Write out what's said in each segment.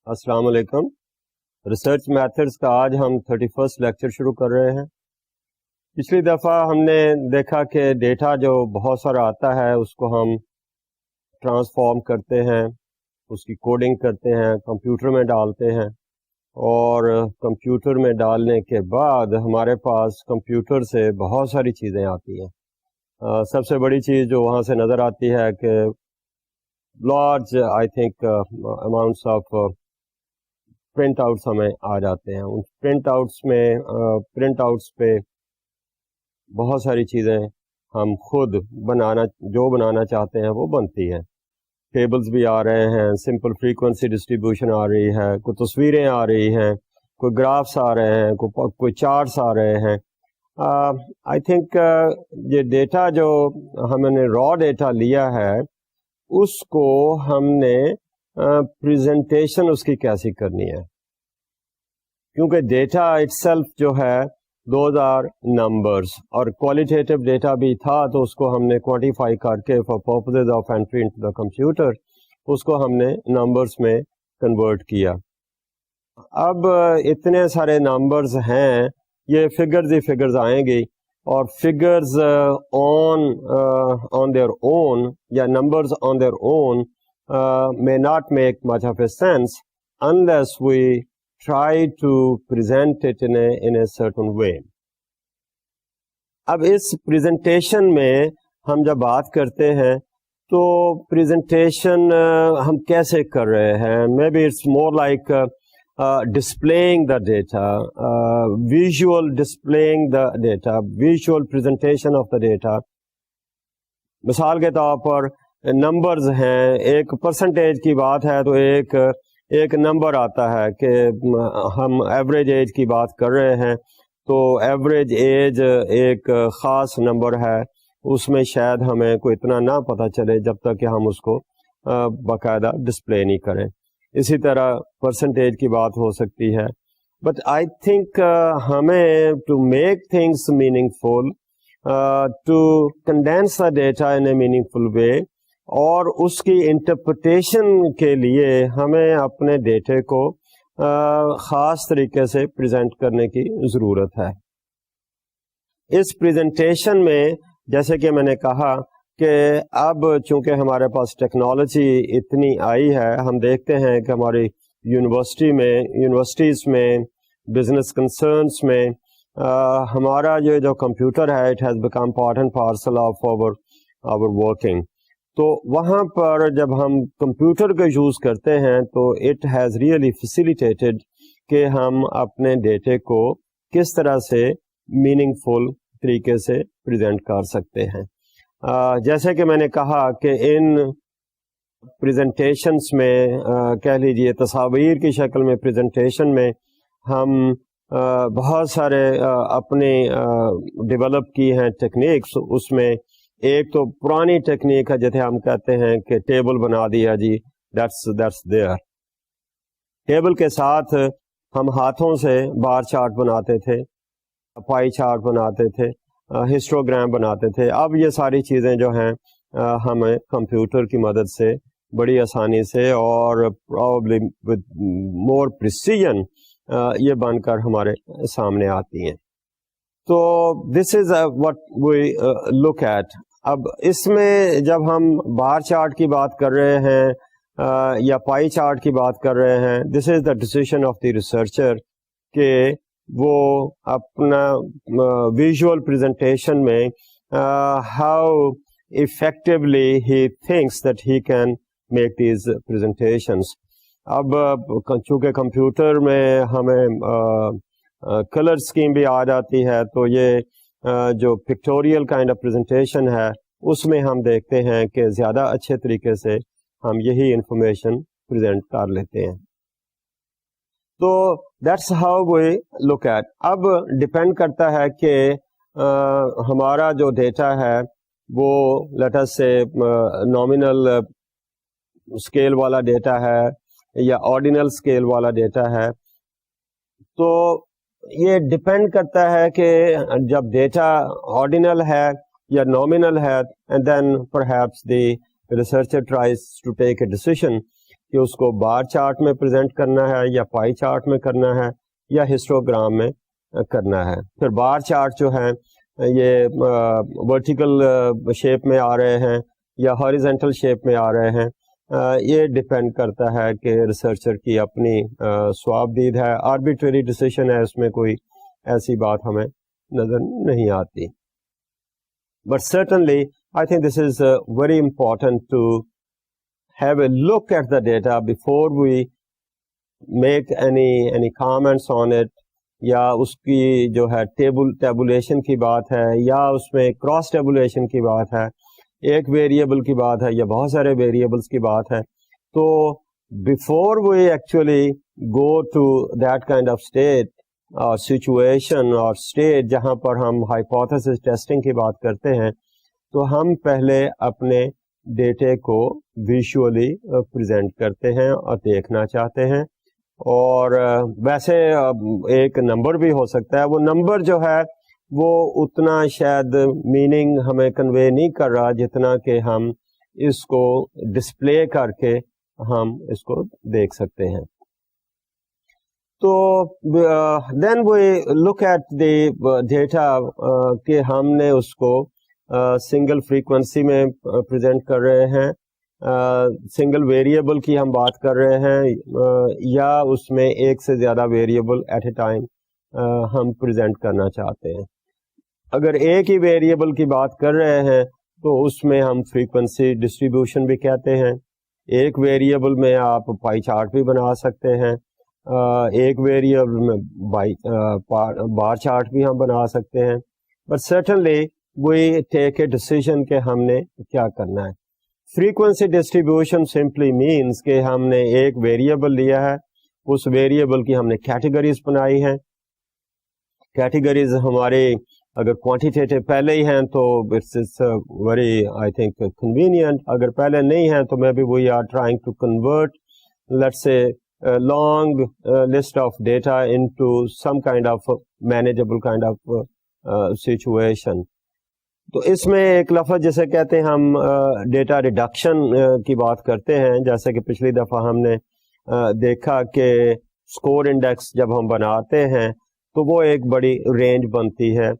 السلام علیکم. Research methods کا آج ہم 31 لیکچر شروع کر رہے ہیں. پچھلی دفعہ ہم نے دیکھا کہ ڈیٹا جو بہت سارا آتا ہے اس کو ہم ٹرانسفارم کرتے ہیں، اس کی کوڈنگ کرتے ہیں، کمپیوٹر میں ڈالتے ہیں، اور کمپیوٹر میں ڈالنے کے بعد ہمارے پاس کمپیوٹر سے بہت ساری چیزیں آتی ہیں. سب سے بڑی چیز جو وہاں سے نظر آتی ہے کہ large I think amounts of print outs ہمیں آ جاتے ہیں. ان پرنٹ آؤٹس پہ بہت ساری چیزیں ہم خود بنانا چاہتے ہیں وہ بنتی ہیں. ٹیبلز بھی آ رہے ہیں، سمپل فریکوینسی ڈسٹریبیوشن آ رہی ہے، کوئی تصویریں آ رہی ہیں، کوئی گرافس آ رہے ہیں، کوئی چارٹس آ رہے ہیں. آئی تھنک یہ ڈیٹا جو ہم نے را ڈیٹا لیا ہے اس کو ہم نے پریزنٹیشن اس کی کیسی کرنی ہے، کیونکہ ڈیٹا اٹ سیلف جو ہے دوز آر نمبرز، اور کوالٹیٹیو ڈیٹا بھی تھا تو اس کو ہم نے کوانٹیفائی کر کے for purposes of entry into the computer اس کو ہم نے نمبرز میں کنورٹ کیا. اب اتنے سارے نمبرز ہیں، یہ فگرز ہی فگرز آئیں گی، اور فگرز آن دیئر اون یا numbers on their own may not make much of a sense unless we try to present it in a certain way. اب اس پریزنٹیشن میں ہم جب بات کرتے ہیں تو پریزنٹیشن ہم کیسے کر رہے ہیں؟ maybe it's more like displaying the data, visual displaying the data, visual presentation of the data. مثال کے طور پر نمبرز ہیں، ایک پرسنٹیج کی بات ہے تو ایک نمبر آتا ہے کہ ہم ایوریج ایج کی بات کر رہے ہیں تو ایوریج ایج ایک خاص نمبر ہے، اس میں شاید ہمیں کوئی اتنا نہ پتہ چلے جب تک کہ ہم اس کو باقاعدہ ڈسپلے نہیں کریں. اسی طرح پرسنٹیج کی بات ہو سکتی ہے. بٹ آئی تھنک ہمیں to make things meaningful, to condense the data in a meaningful way, اور اس کی انٹرپریٹیشن کے لیے ہمیں اپنے ڈیٹے کو خاص طریقے سے پریزنٹ کرنے کی ضرورت ہے. اس پریزنٹیشن میں جیسے کہ میں نے کہا کہ اب چونکہ ہمارے پاس ٹیکنالوجی اتنی آئی ہے، ہم دیکھتے ہیں کہ ہماری یونیورسٹیز میں بزنس کنسرنس میں ہمارا جو کمپیوٹر ہے it has become part and parcel of our working. تو وہاں پر جب ہم کمپیوٹر کا یوز کرتے ہیں تو اٹ ہیز ریئلی فیسیلیٹیٹڈ کہ ہم اپنے ڈیٹے کو کس طرح سے میننگ فل طریقے سے پریزنٹ کر سکتے ہیں. جیسے کہ میں نے کہا کہ ان پریزنٹیشنس میں کہہ لیجیے تصاویر کی شکل میں پریزنٹیشن میں ہم بہت سارے اپنے ڈیولپ کی ہیں ٹیکنیکس. اس میں ایک تو پرانی ٹیکنیک ہے جیسے ہم کہتے ہیں کہ ٹیبل بنا دیا جی، دیٹس دیئر. ٹیبل کے ساتھ ہم ہاتھوں سے بار چارٹ بناتے تھے، پائی چارٹ بناتے تھے، ہسٹوگرام بناتے تھے. اب یہ ساری چیزیں جو ہیں ہمیں کمپیوٹر کی مدد سے بڑی آسانی سے اور پرابلی ود مور پریسیژن یہ بن کر ہمارے سامنے آتی ہیں. تو this is what we look at. اب اس میں جب ہم بار چارٹ کی بات کر رہے ہیں یا پائی چارٹ کی بات کر رہے ہیں، دس از دا ڈیسیژن آف دی ریسرچر کہ وہ اپنا ویژول پریزنٹیشن میں how effectively he thinks that he can make these presentations. اب چونکہ کمپیوٹر میں ہمیں کلر اسکیم بھی آ جاتی ہے تو یہ جو پکٹوریل کائنڈ آف پریزنٹیشن ہے اس میں ہم دیکھتے ہیں کہ زیادہ اچھے طریقے سے ہم یہی انفارمیشن پریزنٹ کر لیتے ہیں. تو that's how we look at. اب ڈپینڈ کرتا ہے کہ ہمارا جو ڈیٹا ہے وہ لیٹ اس سے نامینل اسکیل والا ڈیٹا ہے یا آرڈینل اسکیل والا ڈیٹا ہے. تو یہ ڈپینڈ کرتا ہے کہ جب ڈیٹا آرڈینل ہے یا نامینل ہے، and then perhaps the researcher tries to take a decision کہ اس کو بار چارٹ میں پریزنٹ کرنا ہے یا پائی چارٹ میں کرنا ہے یا ہسٹوگرام میں کرنا ہے. پھر بار چارٹ جو ہیں یہ ورٹیکل شیپ میں آ رہے ہیں یا ہاریزنٹل شیپ میں آ رہے ہیں, یہ ڈپینڈ کرتا ہے کہ ریسرچر کی اپنی صواب دید ہے. آربیٹری ڈیسیشن ہے, اس میں کوئی ایسی بات ہمیں نظر نہیں آتی. But certainly I think this is very important to have a look at the data before we make any comments on it, یا اس کی جو ہے ٹیبولیشن کی بات ہے یا اس میں کراس ٹیبولیشن کی بات ہے, ایک ویریبل کی بات ہے یا بہت سارے ویریبلس کی بات ہے. تو before we actually go to that kind of state اور سچویشن اور اسٹیٹ جہاں پر ہم ہائپوتھیسس ٹیسٹنگ کی بات کرتے ہیں, تو ہم پہلے اپنے ڈیٹے کو ویژولی پریزنٹ کرتے ہیں اور دیکھنا چاہتے ہیں. اور ویسے ایک نمبر بھی ہو سکتا ہے, وہ نمبر جو ہے وہ اتنا شاید میننگ ہمیں کنوے نہیں کر رہا جتنا کہ ہم اس کو ڈسپلے کر کے ہم اس کو دیکھ سکتے ہیں. تو then we look at the data کہ ہم نے اس کو سنگل فریکوینسی میں پریزنٹ کر رہے ہیں, سنگل ویریبل کی ہم بات کر رہے ہیں یا اس میں ایک سے زیادہ ویریبل ایٹ اے ٹائم ہم پریزنٹ کرنا چاہتے ہیں. اگر ایک ہی ویریبل کی بات کر رہے ہیں تو اس میں ہم فریکوینسی ڈسٹریبیوشن بھی کہتے ہیں. ایک ویریبل میں آپ پائی چارٹ بھی بنا سکتے ہیں, ایک ویریبل میں بار چارٹ بھی ہم بنا سکتے ہیں. But certainly we take a decision کہ ہم نے کیا کرنا ہے. فریکوینسی ڈسٹریبیوشن سمپلی مینس کہ ہم نے ایک ویریبل لیا ہے, اس ویریبل کی ہم نے کیٹیگریز بنائی ہیں. کیٹیگریز ہمارے اگر کوانٹیٹیو پہلے ہی ہیں تو it's very I think convenient. اگر پہلے نہیں ہیں تو may be we are trying to convert let's say long list of data into some kind of manageable kind of situation. تو اس میں ایک لفظ جسے کہتے ہیں ہم ڈیٹا ریڈکشن کی بات کرتے ہیں. جیسے کہ پچھلی دفعہ ہم نے دیکھا کہ اسکور انڈیکس جب ہم بناتے ہیں تو وہ ایک بڑی رینج بنتی ہے,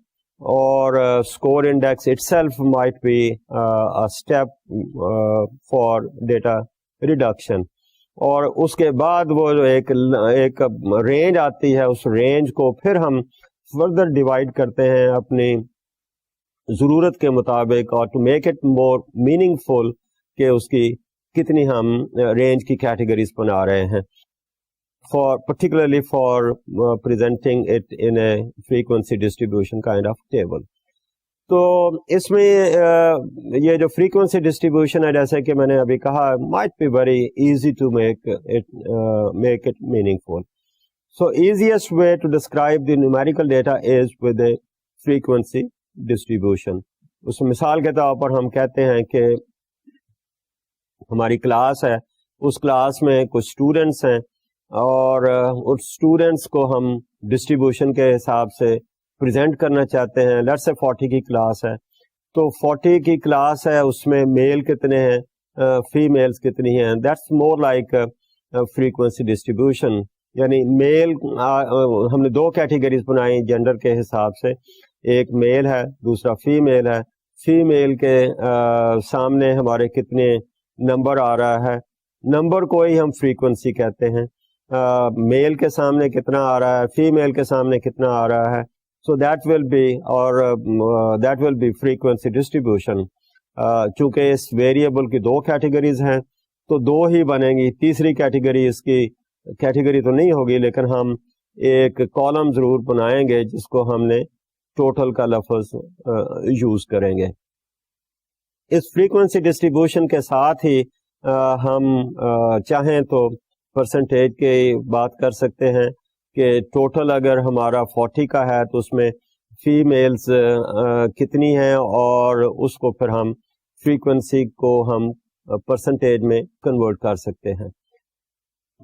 اور score index itself might be step for data reduction. اور اس کے بعد وہ جو ایک رینج آتی ہے, اس رینج کو پھر ہم فردر ڈیوائڈ کرتے ہیں اپنی ضرورت کے مطابق, اور to make it more meaningful کہ اس کی کتنی ہم رینج کی کیٹیگریز بنا رہے ہیں, for particularly for presenting it in a frequency distribution kind of table. تو اس میں یہ جو فریکوینسی ڈسٹریبیوشن ہے, جیسے کہ میں نے ابھی کہا, might be very easy to make it meaningful. So easiest way to describe the numerical data is with a frequency distribution. اس مثال کے طور پر ہم کہتے ہیں کہ ہماری کلاس ہے, اس کلاس میں کچھ اسٹوڈینٹس ہیں, اور اس اسٹوڈینٹس کو ہم ڈسٹریبیوشن کے حساب سے پریزنٹ کرنا چاہتے ہیں. لیٹس سے 40 کی کلاس ہے, تو 40 کی کلاس ہے, اس میں میل کتنے ہیں, فیمیلز کتنی ہیں. That's more like frequency distribution. یعنی میل ہم نے دو کیٹیگریز بنائی جینڈر کے حساب سے, ایک میل ہے دوسرا فیمیل ہے. فیمیل کے سامنے ہمارے کتنے نمبر آ رہا ہے, نمبر کو ہی ہم فریکوینسی کہتے ہیں. میل کے سامنے کتنا آ رہا ہے, فیمیل کے سامنے کتنا آ رہا ہے. So that will be frequency distribution. چونکہ اس ویریبل کی دو کیٹیگریز ہیں تو دو ہی بنیں گی. تیسری کیٹیگری اس کی کیٹیگری تو نہیں ہوگی, لیکن ہم ایک کالم ضرور بنائیں گے جس کو ہم نے ٹوٹل کا لفظ یوز کریں گے. اس فریکوینسی ڈسٹریبیوشن کے ساتھ ہی ہم چاہیں تو پرسنٹیج کی بات کر سکتے ہیں کہ ٹوٹل اگر ہمارا 40 کا ہے تو اس میں فیمیلز کتنی ہیں, اور اس کو پھر ہم فریکوینسی کو ہم پرسنٹیج میں کنورٹ کر سکتے ہیں.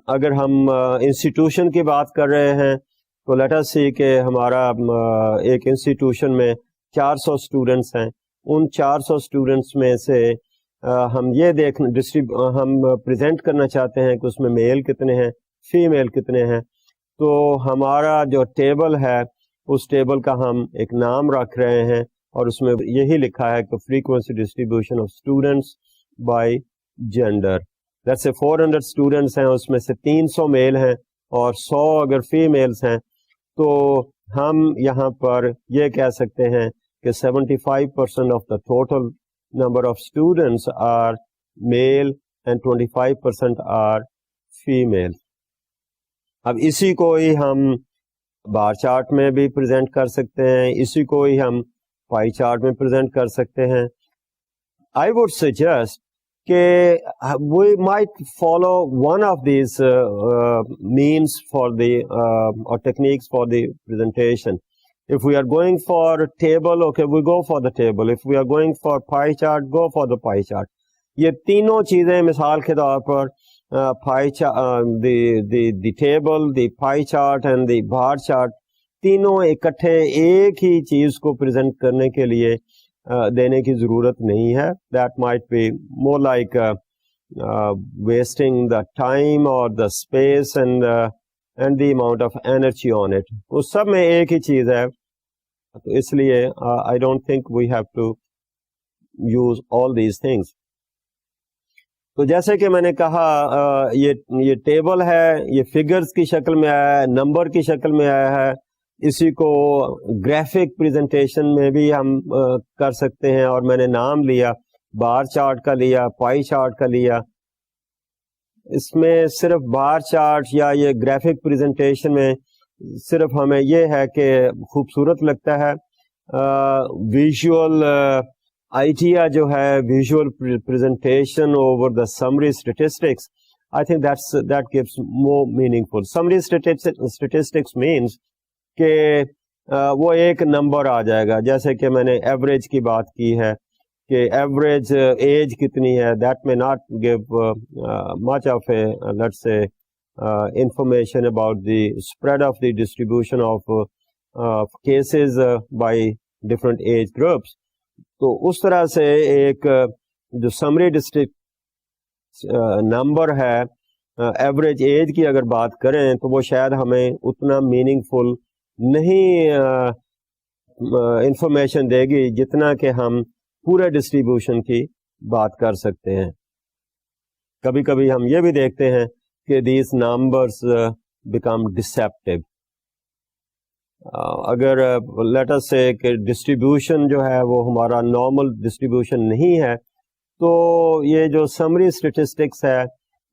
اگر ہم انسٹیٹیوشن کی بات کر رہے ہیں تو لیٹ اس سی کہ ہمارا ایک انسٹیٹیوشن میں 400 اسٹوڈنٹس ہیں. ان 400 اسٹوڈنٹس میں سے ہم یہ ہم پریزنٹ کرنا چاہتے ہیں کہ اس میں میل کتنے ہیں فیمیل کتنے ہیں، تو ہمارا جو ٹیبل ہے اس ٹیبل کا ہم ایک نام رکھ رہے ہیں اور اس میں یہی لکھا ہے کہ frequency distribution of students by gender. جیسے 400 اسٹوڈنٹس ہیں، اس میں سے 300 میل ہیں اور 100 اگر فیمیلس ہیں، تو ہم یہاں پر یہ کہہ سکتے ہیں کہ 75% of the total number of students are male and 25% are female. اب اسی کو ہی ہم بار چارٹ میں بھی پریزنٹ کر سکتے ہیں، اسی کو ہی ہم پائی چارٹ میں پریزنٹ کر سکتے ہیں. I would suggest کہ we might follow one of these means for the or techniques for the presentation. If we are going for table, okay, we go for the table. If we are going for pie chart, go for the pie chart. یہ تینوں چیزیں مثال کے طور پر the table, the pie chart and the bar chart تینوں اکٹھے ایک ہی چیز کو پریزنٹ کرنے کے لیے دینے کی ضرورت نہیں ہے. That might be more like wasting the time or the space and the amount of energy on it. اس سب میں ایک ہی چیز ہے، تو اس لیے I don't think we have to use all these things. تو جیسے کہ میں نے کہا یہ ٹیبل ہے، یہ فگرز کی شکل میں آیا ہے، نمبر کی شکل میں آیا ہے. اسی کو گرافک پریزنٹیشن میں بھی ہم کر سکتے ہیں، اور میں نے نام لیا بار چارٹ کا، لیا پائی چارٹ کا لیا. اس میں صرف بار چارٹ یا یہ گرافک پریزنٹیشن میں صرف ہمیں یہ ہے کہ خوبصورت لگتا ہے، ویژول آئیڈیا جو ہے، visual presentation over the summary statistics. I think that gives more meaningful. Summary statistics means کہ وہ ایک نمبر آ جائے گا، جیسے کہ میں نے ایوریج کی بات کی ہے کہ ایوریج ایج کتنی ہے. دیٹ میں not give much of a let's say information about the spread of the distribution of cases by different age groups. تو اس طرح سے ایک جو سمری ڈسٹرکٹ نمبر ہے، ایوریج ایج کی اگر بات کریں تو وہ شاید ہمیں اتنا میننگ فل نہیں انفارمیشن دے گی جتنا کہ ہم پورے ڈسٹریبیوشن کی بات کر سکتے ہیں. کبھی کبھی ہم یہ بھی دیکھتے ہیں کہ these numbers become deceptive. اگر let us say کہ ڈسٹریبیوشن جو ہے وہ ہمارا نارمل ڈسٹریبیوشن نہیں ہے، تو یہ جو سمری اسٹیٹسٹکس ہے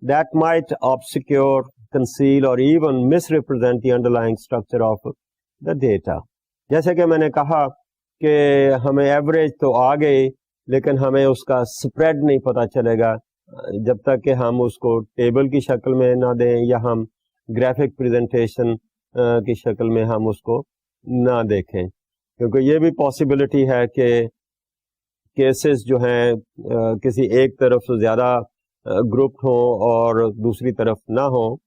that might obscure, conceal or even misrepresent the underlying structure of the data. جیسے کہ میں نے کہا کہ ہمیں ایوریج تو آ گئی، لیکن ہمیں اس کا اسپریڈ نہیں پتہ چلے گا جب تک کہ ہم اس کو ٹیبل کی شکل میں نہ دیں یا ہم گرافک پریزنٹیشن کی شکل میں ہم اس کو نہ دیکھیں. کیونکہ یہ بھی پاسبلٹی ہے کہ کیسز جو ہیں کسی ایک طرف سے زیادہ گروپ ہوں اور دوسری طرف نہ ہوں،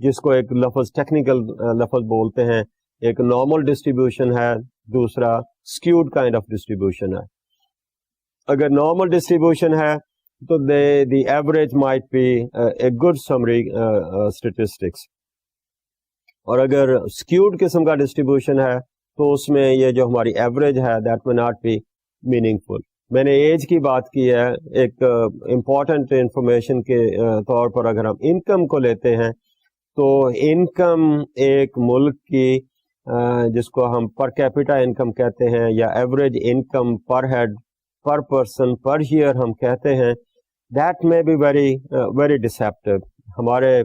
جس کو ایک لفظ ٹیکنیکل لفظ بولتے ہیں. ایک نارمل ڈسٹریبیوشن ہے، دوسرا اسکیوڈ کائنڈ آف ڈسٹریبیوشن ہے. اگر نارمل ڈسٹریبیوشن ہے تو the average might be a good summary statistics. اور اگر skewed قسم کا ڈسٹریبیوشن ہے تو اس میں یہ جو ہماری ایوریج ہے that may not be meaningful. میں نے ایج کی بات کی ہے. ایک امپورٹنٹ انفارمیشن کے طور پر اگر ہم انکم کو لیتے ہیں تو انکم ایک ملک کی جس کو ہم پر کیپیٹا انکم کہتے ہیں یا ایوریج انکم پر ہیڈ پر پرسن پر ایئر ہم کہتے ہیں، دیٹ میں بی ویری ڈسیپٹیو. ہمارے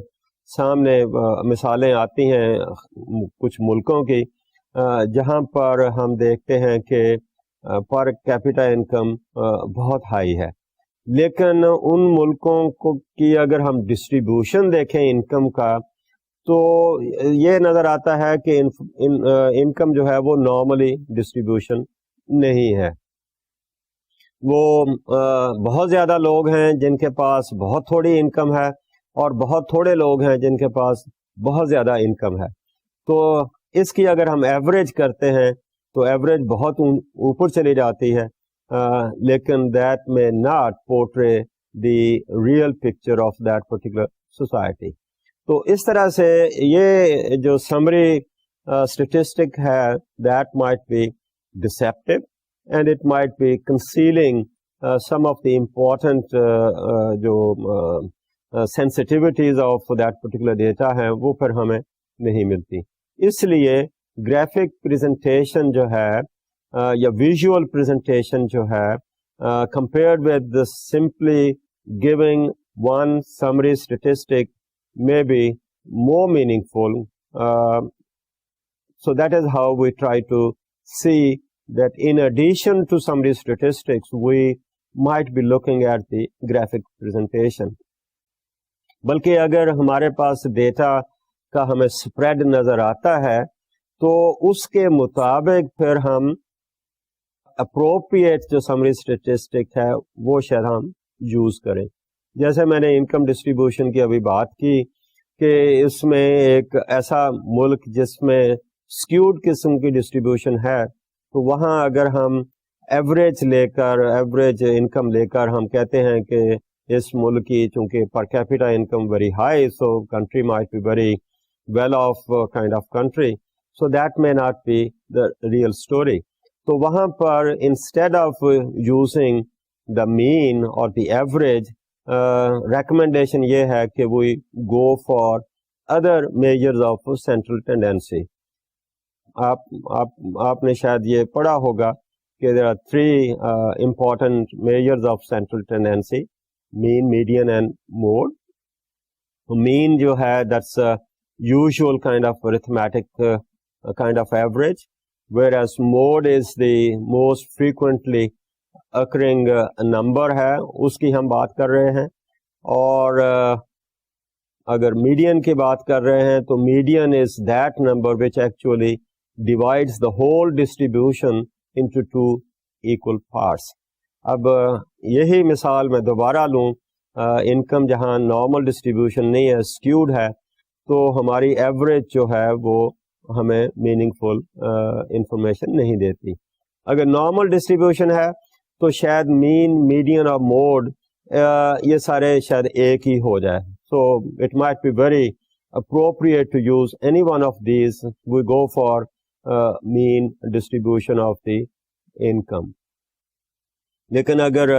سامنے مثالیں آتی ہیں کچھ ملکوں کی جہاں پر ہم دیکھتے ہیں کہ پر کیپیٹا انکم بہت ہائی ہے، لیکن ان ملکوں کی اگر ہم ڈسٹریبیوشن دیکھیں انکم کا تو یہ نظر آتا ہے کہ انکم جو ہے وہ نارملی ڈسٹریبیوشن نہیں ہے. وہ بہت زیادہ لوگ ہیں جن کے پاس بہت تھوڑی انکم ہے اور بہت تھوڑے لوگ ہیں جن کے پاس بہت زیادہ انکم ہے. تو اس کی اگر ہم ایوریج کرتے ہیں تو ایوریج بہت اوپر چلی جاتی ہے. لیکن that may not portray the real picture of that particular society. تو اس طرح سے یہ جو سمری اسٹیٹسٹک ہے that might be deceptive and it might be concealing some of the important جو sensitivities of that particular data ہیں وہ پھر ہمیں نہیں ملتی. اس لیے گرافک پریزنٹیشن جو ہے یا ویژول پریزنٹیشن جو ہے compared with the simply giving one summary statistic may be more meaningful. So that is how we try to see that in addition to summary statistics, we might be looking at the graphic presentation. بلکہ اگر ہمارے پاس data کا ہمیں spread نظر آتا ہے تو اس کے مطابق پھر ہم اپروپریٹ جو سمری اسٹیٹسٹک ہے وہ شاید ہم یوز کریں. جیسے میں نے انکم ڈسٹریبیوشن کی ابھی بات کی کہ اس میں ایک ایسا ملک جس میں اسکیوڈ قسم کی ڈسٹریبیوشن ہے تو وہاں اگر ہم ایوریج لے کر ایوریج انکم لے کر ہم کہتے ہیں کہ اس ملک کی چونکہ per capita income very high so country might be very well off kind of country so that may not be the real story. تو وہاں پر instead of using the mean اور دی ایوریج ریکمنڈیشن یہ ہے کہ we go for other measures of central tendency. آپ نے شاید یہ پڑھا ہوگا کہ there are three important measures of central tendency: mean, median and mode. Mean جو ہے that's a usual kind of arithmetic kind of average, whereas mode is the most frequently occurring number ہے, اس کی ہم بات کر رہے ہیں. اور اگر median کی بات کر رہے ہیں تو median is that number which actually divides the whole distribution into two equal parts. اب یہی مثال میں دوبارہ لوں, انکم جہاں نارمل ڈسٹریبیوشن نہیں ہے, اسکیوڈ ہے, تو ہماری ایوریج جو ہے وہ ہمیں میننگ فل انفارمیشن نہیں دیتی. اگر نارمل ڈسٹریبیوشن ہے تو شاید مین, میڈین اور موڈ یہ سارے شاید ایک ہی ہو جائے. So it might be very appropriate to use any one of these. We go for mean distribution of the income. لیکن اگر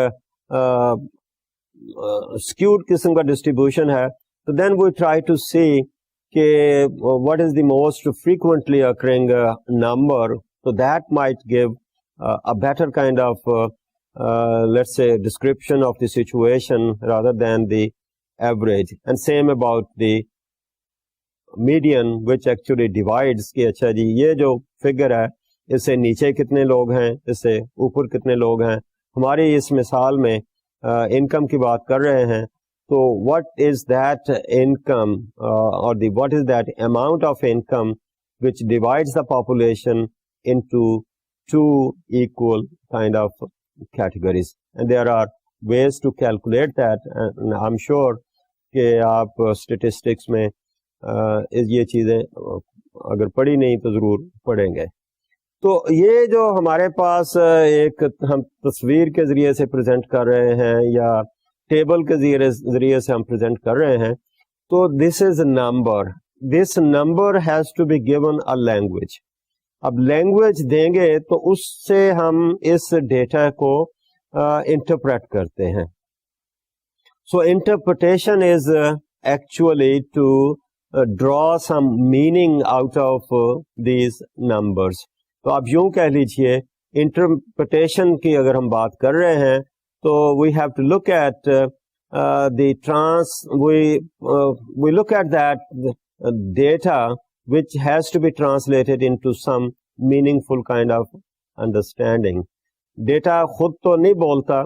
skewed قسم کا ڈسٹریبیوشن ہے تو then we try to see کہ what is the most frequently occurring number, so that might give a better kind of let's say description of the situation rather than the average. And same about the median which actually divides کہ اچھا جی یہ جو figure ہے اس سے نیچے کتنے لوگ ہیں, اس سے اوپر کتنے لوگ ہیں. ہماری اس مثال میں انکم کی بات کر رہے ہیں تو what is that income or the what is that amount of income which divides the population into two equal kind of categories, and there are ways to calculate that, and I'm sure کہ آپ statistics میں یہ چیزیں اگر پڑھی نہیں تو ضرور پڑھیں گے. تو یہ جو ہمارے پاس ایک ہم تصویر کے ذریعے سے پریزنٹ کر رہے ہیں یا ٹیبل کے ذریعے سے ہم پریزنٹ کر رہے ہیں, تو this is number. This number has to be given a language. اب لینگویج دیں گے تو اس سے ہم اس ڈیٹا کو انٹرپریٹ کرتے ہیں. So interpretation is actually to draw some meaning out of these numbers. تو آپ یوں کہہ لیجئے انٹرپریٹیشن کی اگر ہم بات کر رہے ہیں تو we have to look at we look at that data which has to be translated into some meaningful kind of understanding. Data خود تو نہیں بولتا,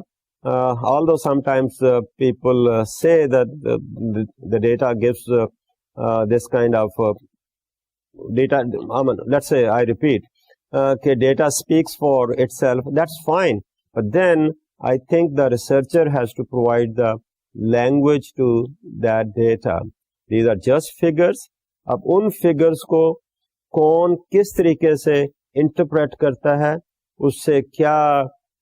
although sometimes people say that the data gives this kind of data, let's say, I repeat, data speaks for itself. That's fine, but then I think the researcher has to provide the language to that data. These are just figures. اب ان figures کو کون کس طریقے سے interpret کرتا ہے, اس سے کیا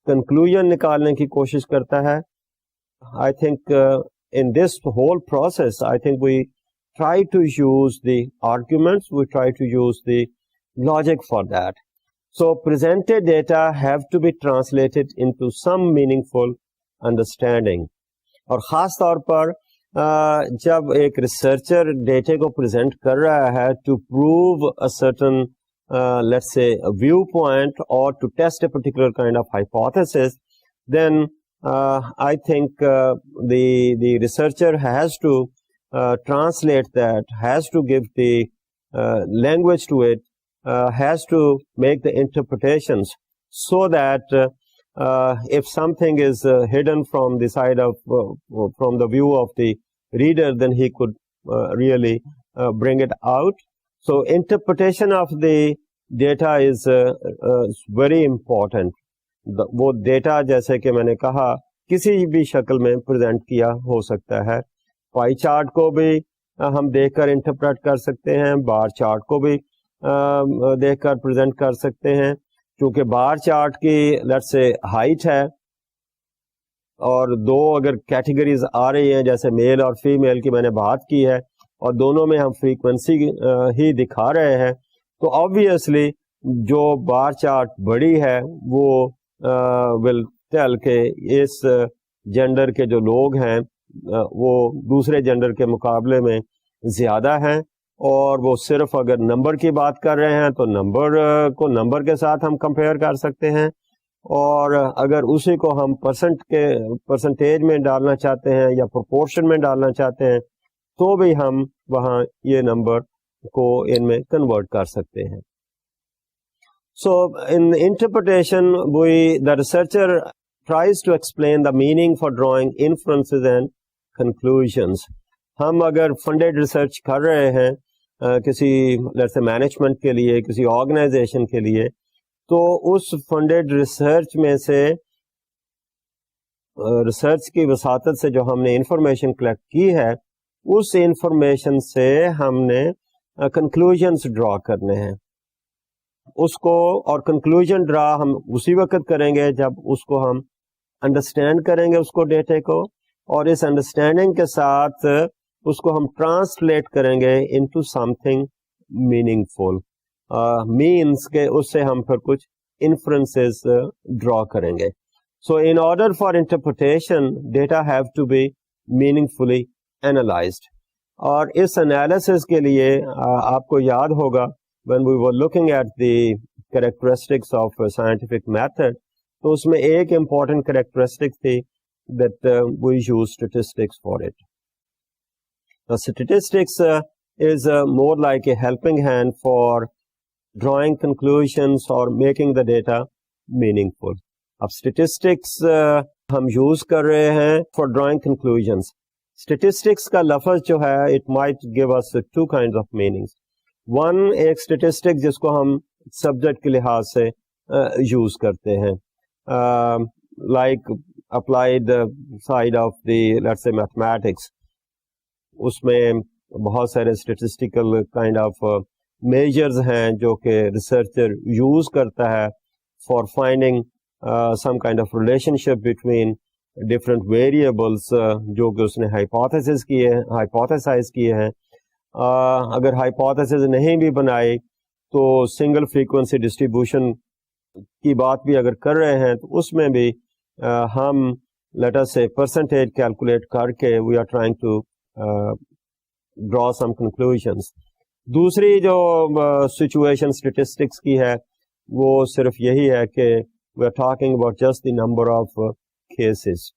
کنکلوژن نکالنے کی کوشش کرتا ہے. I think in this whole process, I think we try to use the arguments, we try to use the logic for that. So presented data have to be translated into some meaningful understanding. اور خاص طور پر جب ایک researcher ڈیٹے کو present کر رہا ہے to prove a certain let's say view point اور to test a particular kind of hypothesis, then I think the researcher has to translate that, has to give the language to it, has to make the interpretations so that if something is hidden from the side of from the view of the reader, then he could really bring it out. So interpretation of the data is very important. وہ data جیسے کہ میں نے کہا کسی بھی شکل میں پریزنٹ کیا ہو سکتا ہے. پائی چارٹ کو بھی ہم دیکھ کر انٹرپریٹ کر سکتے ہیں, بار چارٹ کو بھی دیکھ کر پریزنٹ کر سکتے ہیں. کیونکہ بار چارٹ کی لیٹس سے ہائٹ ہے اور دو اگر کیٹیگریز آ رہی ہیں جیسے میل اور فیمیل کی میں نے بات کی ہے اور دونوں میں ہم فریکوینسی ہی دکھا رہے ہیں, تو آبویسلی جو بار چارٹ بڑی ہے وہ ول ٹیل کہ اس جینڈر کے جو لوگ ہیں وہ دوسرے جینڈر کے مقابلے میں زیادہ ہیں, اور وہ صرف اگر نمبر کی بات کر رہے ہیں تو نمبر کو نمبر کے ساتھ ہم کمپیئر کر سکتے ہیں, اور اگر اسی کو ہم پرسنٹیج میں ڈالنا چاہتے ہیں یا پروپورشن میں ڈالنا چاہتے ہیں تو بھی ہم وہاں یہ نمبر کو ان میں کنورٹ کر سکتے ہیں. So in interpretation, the researcher tries to explain the meaning for drawing inferences and conclusions. ہم اگر فنڈیڈ ریسرچ کر رہے ہیں کسی لیٹس سے مینجمنٹ کے لیے, کسی آرگنائزیشن کے لیے, تو اس فنڈیڈ ریسرچ میں سے ریسرچ کی وساطت سے جو ہم نے انفارمیشن کلیکٹ کی ہے اس انفارمیشن سے ہم نے کنکلوژنس ڈرا کرنے ہیں اس کو, اور کنکلوژن ڈرا ہم اسی وقت کریں گے جب اس کو ہم انڈرسٹینڈ کریں گے اس کو ڈیٹے کو, اور اس انڈرسٹینڈنگ کے ساتھ اس کو ہم ٹرانسلیٹ کریں گے انٹو سم تھنگ میننگ فل, مینس کہ اس سے ہم پھر کچھ انفرنسز ڈرا کریں گے. So in order for interpretation data have to be meaningfully analysed, اور اس انالیسس کے لیے آپ کو یاد ہوگا when we were looking at the characteristics of a scientific method, تو اس میں ایک important characteristic تھی that we use statistics for it. Now statistics is more like a helping hand for drawing conclusions or making the data meaningful. اب statistics ہم use کر رہے ہیں for drawing conclusions. Statistics کا لفظ جو ہے it might give us two kinds of meanings. One ایک اسٹیٹسٹک جس کو ہم سبجیکٹ کے لحاظ سے یوز کرتے ہیں, like applied side of the let's say mathematics, اس میں بہت سارے اسٹیٹسٹیکل کائنڈ آف میجرز ہیں جو کہ ریسرچر یوز کرتا ہے for finding some kind of relation ship between different variables جو کہ اس نے ہائپوتھیسائز کیے ہیں. اگر ہائپوتھیسز نہیں بھی بنائی تو سنگل فریکوینسی ڈسٹریبیوشن کی بات بھی اگر کر رہے ہیں تو اس میں بھی ہم لیٹ اس سے پرسنٹیج کیلکولیٹ کر کے we are trying to draw some conclusions. دوسری جو سچویشن اسٹیٹسٹکس کی ہے وہ صرف یہی ہے کہ we are talking about just the number of cases,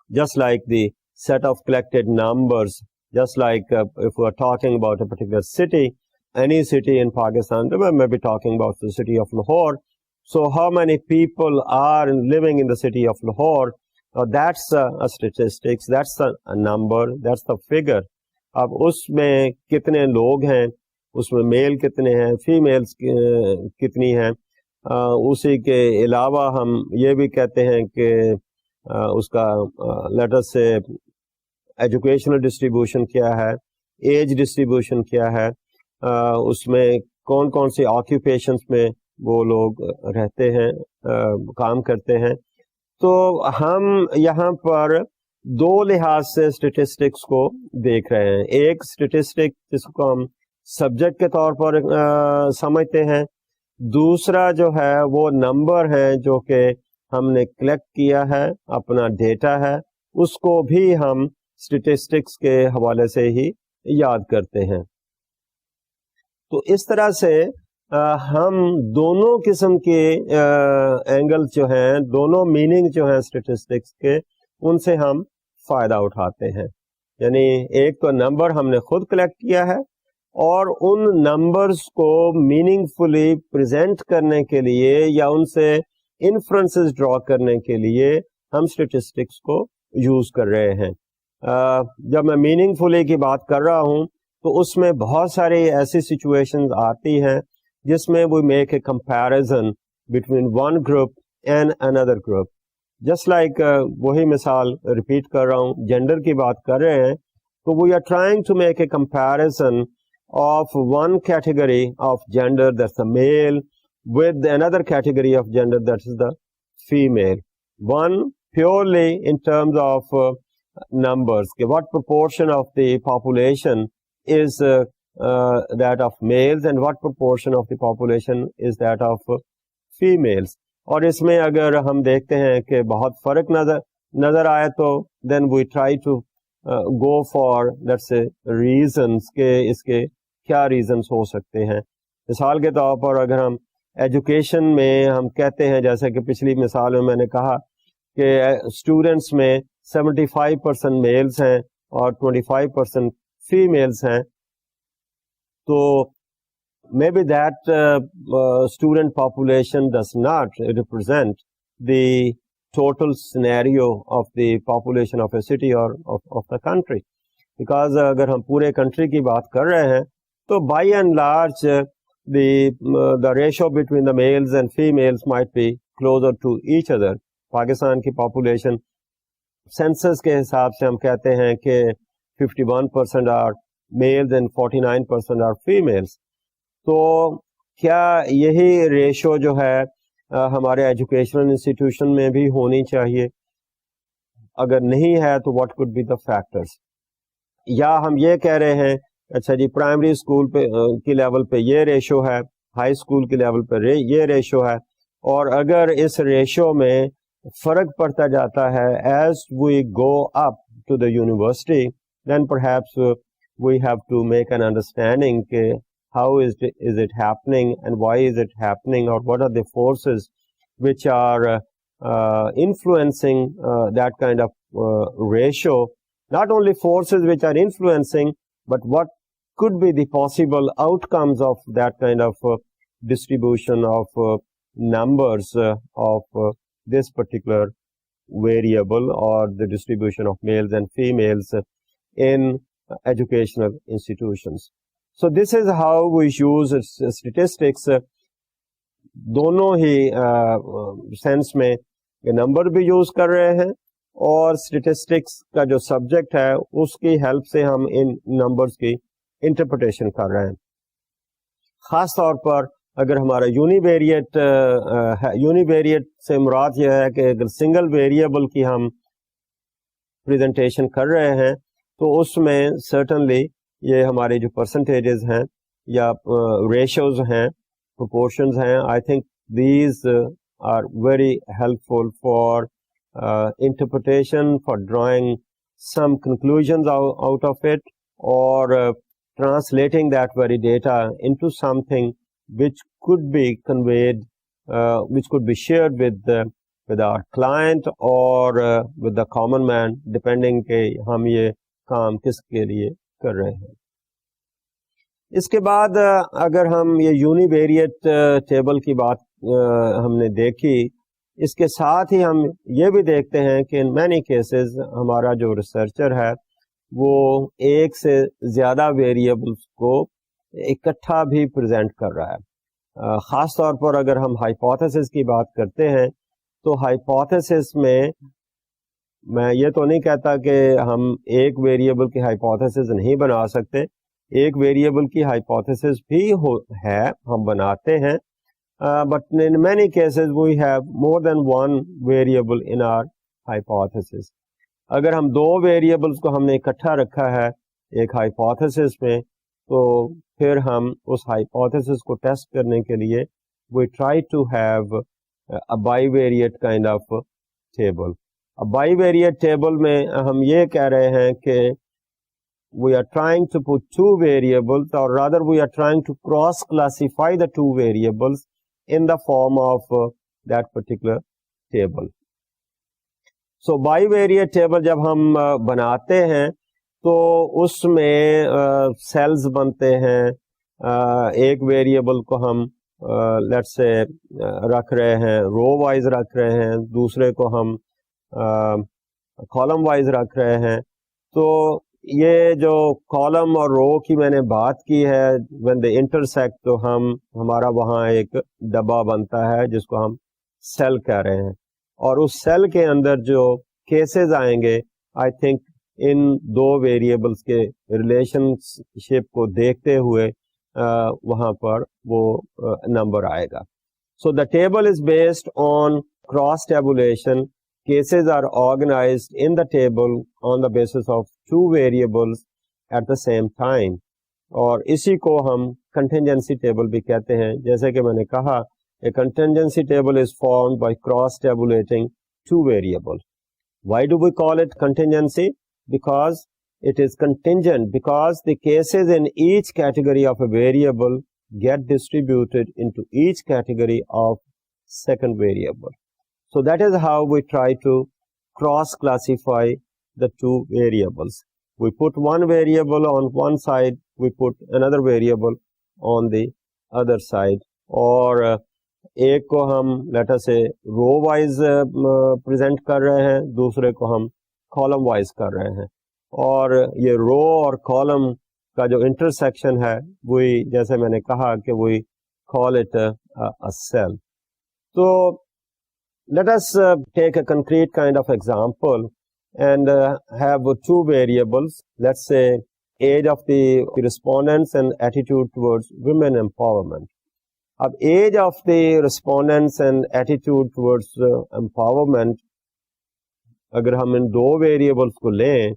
just like the set of collected numbers. Just like if we are talking about a particular city, any city in Pakistan, we may be talking about the city of Lahore. So how many people are living in the city of Lahore? That's a statistics, that's a number, that's the figure. اب اس میں کتنے لوگ ہیں, اس میں میل کتنے ہیں, females کتنی ہیں, اسی کے علاوہ ہم یہ بھی کہتے ہیں کہ اس کا لیٹر سے ایجوکیشنل ڈسٹریبیوشن کیا ہے, ایج ڈسٹریبیوشن کیا ہے, اس میں کون کون سی آکیوپیشنس میں وہ لوگ رہتے ہیں، کام کرتے ہیں. تو ہم یہاں پر دو لحاظ سے اسٹیٹسٹکس کو دیکھ رہے ہیں. ایک اسٹیٹسٹک جس کو ہم سبجیکٹ کے طور پر سمجھتے ہیں، دوسرا جو ہے وہ نمبر ہے جو کہ ہم نے کلیکٹ کیا ہے، اپنا ڈیٹا ہے، اس کو بھی ہم اسٹیٹسٹکس کے حوالے سے ہی یاد کرتے ہیں. تو اس طرح سے ہم دونوں قسم کے اینگل جو ہیں، دونوں میننگ جو ہیں اسٹیٹسٹکس کے، ان سے ہم فائدہ اٹھاتے ہیں. یعنی ایک تو نمبر ہم نے خود کلیکٹ کیا ہے، اور ان نمبرز کو میننگ فلی پریزنٹ کرنے کے لیے یا ان سے انفرنسز ڈرا کرنے کے لیے ہم اسٹیٹسٹکس کو یوز کر رہے ہیں. جب میں میننگ فلی کی بات کر رہا ہوں تو اس میں بہت ساری ایسی سچویشنز آتی ہیں جس میں we make a comparison between one group and اندر گروپ. جسٹ لائک وہی مثال ریپیٹ کر رہا ہوں، جینڈر کی بات کر رہے ہیں تو we are trying to make a comparison of one category of gender, that's the male, with another category of gender, that is the female. One purely in terms of numbers, what proportion of the population is that of males and what proportion of the population is that of females. اور اس میں اگر ہم دیکھتے ہیں کہ بہت فرق نظر آئے تو then we try to go for let's say reasons کہ اس کے کیا ریزنس ہو سکتے ہیں. مثال کے طور پر اگر ہم ایجوکیشن میں ہم کہتے ہیں، جیسے کہ پچھلی مثال میں میں نے کہا کہ اسٹوڈینٹس میں 75% میلز ہیں اور 25% فیمیلز ہیں، تو مے be that student population does not represent the total scenario of the population of a city اور آف دا کنٹری. بیکاز اگر ہم پورے کنٹری کی بات کر رہے ہیں تو by and large the ratio between the males and females might be closer to each other. Pakistan کی پاپولیشن سینسس کے حساب سے ہم کہتے ہیں کہ 51% are males and 49% are females. تو کیا یہی ریشو جو ہے ہمارے ایجوکیشنل انسٹیٹیوشن میں بھی ہونی چاہیے؟ اگر نہیں ہے تو what could be the factors؟ یا ہم یہ کہہ رہے ہیں اچھا جی پرائمری اسکول پہ کی لیول پہ یہ ریشو ہے، ہائی اسکول کے لیول پہ یہ ریشو ہے، اور اگر اس ریشو میں فرق پڑتا جاتا ہے as we go up to the university, then perhaps we have to make an understanding کہ how is it happening and why is it happening, اور what are the forces which are influencing that kind of ratio. Not only forces which are influencing, but what could be the possible outcomes of that kind of distribution of numbers of this particular variable, or the distribution of males and females in educational institutions. So this is how we use statistics. دونوں ہی sense میں number بھی use کر رہے ہیں، اور statistics کا جو subject ہے اس کی ہیلپ سے ہم ان نمبرز کی انٹرپریٹیشن کر رہے ہیں. خاص طور پر اگر ہمارا یونیویریٹ سے مراد یہ ہے کہ اگر سنگل ویریبل کی ہم پریزنٹیشن کر رہے ہیں تو اس میں سرٹنلی یہ ہمارے جو پرسنٹیجز ہیں یا ریشوز ہیں، proportions ہیں، I think these are very helpful for interpretation, for drawing some conclusions out of it, or translating that very data into something which could be conveyed, which could be shared with our client or with the common man, depending کہ ہم یہ کام کس کے لیے کر رہے ہیں. اس کے بعد اگر ہم یہ یونیویریٹ ٹیبل کی بات ہم نے دیکھی، اس کے ساتھ ہی ہم یہ بھی دیکھتے ہیں کہ ان مینی کیسز ہمارا جو ریسرچر ہے وہ ایک سے زیادہ ویریبلس کو اکٹھا بھی پریزنٹ کر رہا ہے. خاص طور پر اگر ہم ہائپوتھیسس کی بات کرتے ہیں تو ہائپوتھیسس میں یہ تو نہیں کہتا کہ ہم ایک ویریبل کی ہائپوتھیسس نہیں بنا سکتے، ایک ویریبل کی ہائپوتھیسس بھی ہے، ہم بناتے ہیں، but in many cases we have more than one variable in our hypothesis. اگر ہم دو ویریبلس کو ہم نے اکٹھا رکھا ہے ایک ہائپوتھیسس میں تو پھر ہم اس ہائپوتھیسس کو ٹیسٹ کرنے کے لیے we try to have a bivariate kind of table. A bivariate table میں ہم یہ کہہ رہے ہیں کہ we are trying to put two variables, or rather we are trying to cross classify the two variables in the form of that particular table. So bivariate table جب ہم بناتے ہیں تو اس میں سیلز بنتے ہیں. ایک ویریبل کو ہم لیٹس سے رکھ رہے ہیں رو وائز رکھ رہے ہیں, دوسرے کو ہم کالم وائز رکھ رہے ہیں. تو یہ جو کالم اور رو کی میں نے بات کی ہے when they intersect تو ہمارا وہاں ایک ڈبہ بنتا ہے جس کو ہم سیل کہہ رہے ہیں, اور اس سیل کے اندر جو کیسز آئیں گے آئی تھنک ان دو ویریبلس کے ریلیشن شپ کو دیکھتے ہوئے وہاں پر وہ نمبر آئے گا. So the table is based on cross tabulation. Cases are organized in the table on the basis of two variables at the same time. اور اسی کو ہم contingency table بھی کہتے ہیں. جیسے کہ میں نے کہا a contingency table is formed by cross tabulating two variables. Why do we call it contingency? Because it is contingent, because the cases in each category of a variable get distributed into each category of second variable. So that is how we try to cross classify the two variables. We put one variable on one side, we put another variable on the other side. اور ایک کو ہم let us say row wise present کر رہے ہیں, دوسرے کو ہم کالم وائز کر رہے ہیں. اور یہ رو اور کالم کا جو انٹرسیکشن ہے وہی جیسے میں نے کہا کہ وہی call it a cell. تو let us take a concrete kind of example and have two variables. Let's say age of the respondents and attitude towards women empowerment. اب age of the respondents and attitude towards empowerment اگر ہم ان دو variables کو لیں